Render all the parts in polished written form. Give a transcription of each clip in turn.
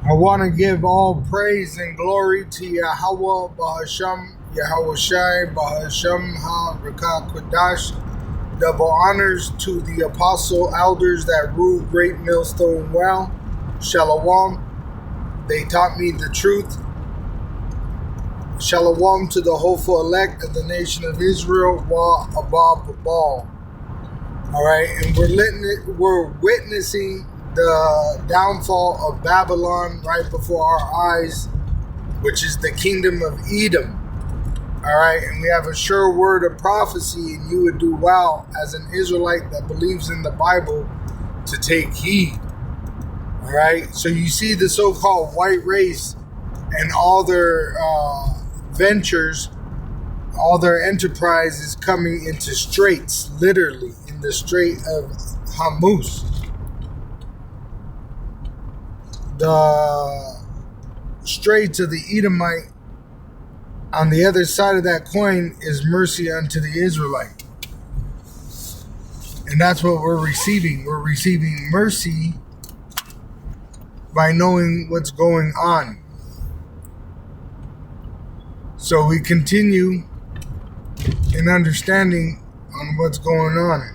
I want to give all praise and glory to Yahweh Bahasham, Yahweh Shai Bahasham Ha Rakah Kodash. Double honors to the apostle elders that rule Great Millstone Well. Shalom. They taught me the truth. Shalom to the hopeful elect of the nation of Israel. Wa Abba Babal. All right, and we're witnessing the downfall of Babylon right before our eyes, which is the kingdom of Edom. All right, and we have a sure word of prophecy, and you would do well as an Israelite that believes in the Bible to take heed. All right, so you see the so-called white race and all their ventures, all their enterprise is coming into straits, literally in the Strait of Hormuz. The straits of the Edomite, on the other side of that coin is mercy unto the Israelite. And that's what we're receiving. We're receiving mercy by knowing what's going on. So we continue in understanding on what's going on.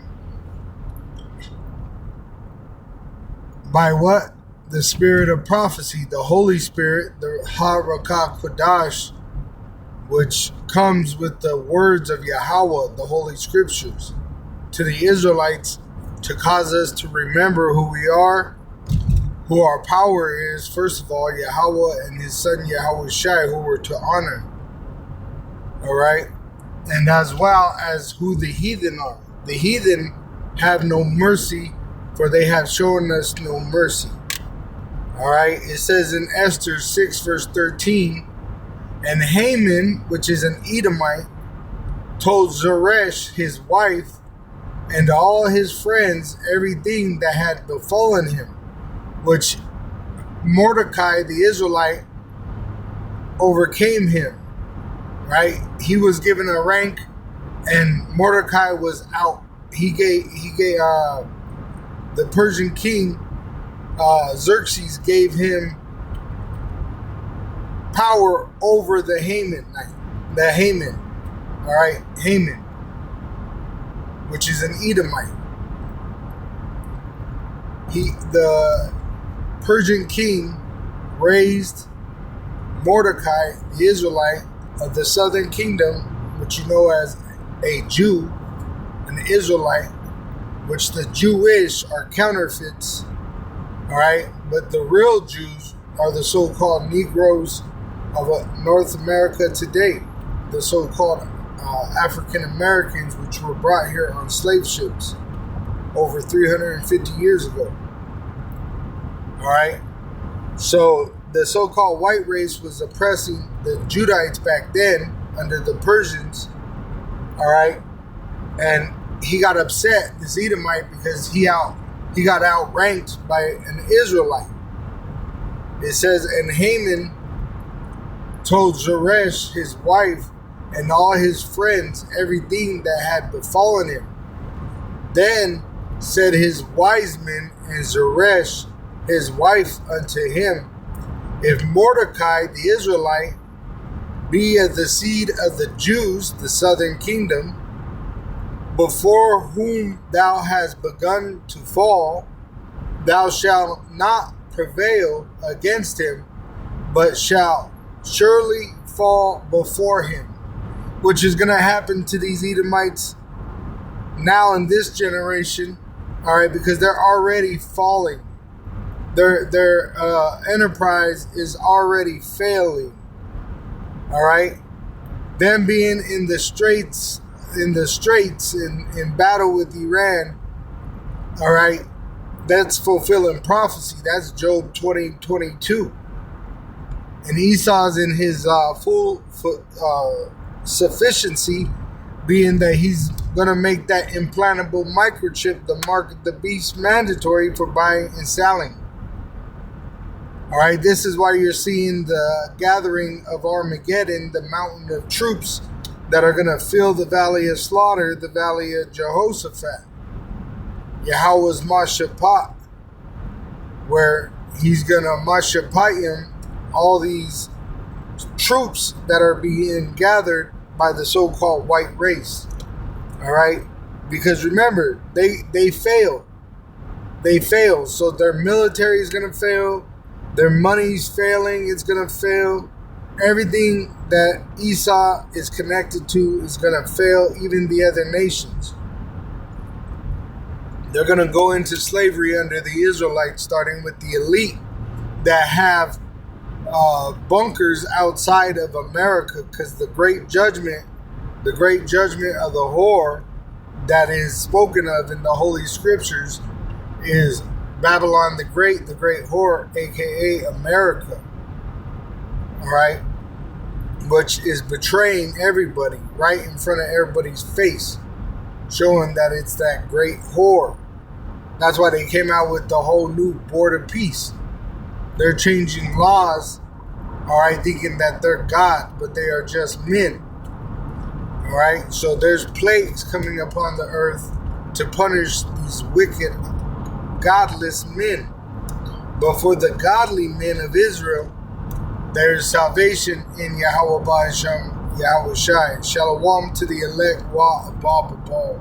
By what? The spirit of prophecy, the Holy Spirit, the Ha Rakah Kodash, which comes with the words of Yahweh, the Holy Scriptures, to the Israelites to cause us to remember who we are, who our power is, first of all, Yahweh and his son Yahweh Shai, who we're to honor. All right? And as well as who the heathen are. The heathen have no mercy, for they have shown us no mercy. All right, it says in Esther 6 verse 13, and Haman, which is an Edomite, told Zeresh, his wife, and all his friends everything that had befallen him, which Mordecai, the Israelite, overcame him, right? He was given a rank, and Mordecai was out. He gave the Persian king, Xerxes gave him power over the Haman, all right, Haman, which is an Edomite. The Persian king raised Mordecai, the Israelite of the southern kingdom, which you know as a Jew, an Israelite, which the Jewish are counterfeits. All right, but the real Jews are the so-called Negroes of North America today, the so-called African Americans, which were brought here on slave ships over 350 years ago. All right, so the so-called white race was oppressing the Judites back then under the Persians. All right, and he got upset, this Edomite, because he got outranked by an Israelite. It says, and Haman told Zeresh, his wife, and all his friends everything that had befallen him. Then said his wise men and Zeresh, his wife, unto him, if Mordecai the Israelite be of the seed of the Jews, the southern kingdom, before whom thou hast begun to fall, thou shalt not prevail against him, but shalt surely fall before him. Which is going to happen to these Edomites now in this generation, all right, because they're already falling. Their enterprise is already failing, all right. Them being in the straits in battle with Iran, all right, that's fulfilling prophecy. That's Job 20:22. And Esau's in his full sufficiency, being that he's going to make that implantable microchip, the mark of the beast, mandatory for buying and selling. All right, this is why you're seeing the gathering of Armageddon, the mountain of troops that are going to fill the valley of slaughter, the valley of Jehoshaphat, Yahweh's Mashaphat, where he's gonna mashapayim all these troops that are being gathered by the so-called white race. All right, because remember, they fail. They fail, so their military is gonna fail. Their money's failing. It's gonna fail. Everything that Esau is connected to is gonna fail. Even the other nations. They're gonna go into slavery under the Israelites, starting with the elite that have bunkers outside of America, because the great judgment of the whore that is spoken of in the Holy Scriptures is Babylon the great whore, aka America. All right, which is betraying everybody right in front of everybody's face, showing that it's that great whore. That's why they came out with the whole new Board of Peace. They're changing laws, all right, thinking that they're God, but they are just men. All right, so there's plagues coming upon the earth to punish these wicked, godless men. But for the godly men of Israel, there is salvation in Yahweh Ba'Shem, Yahweh Shai. Shalom to the elect, Wa Abba Babal.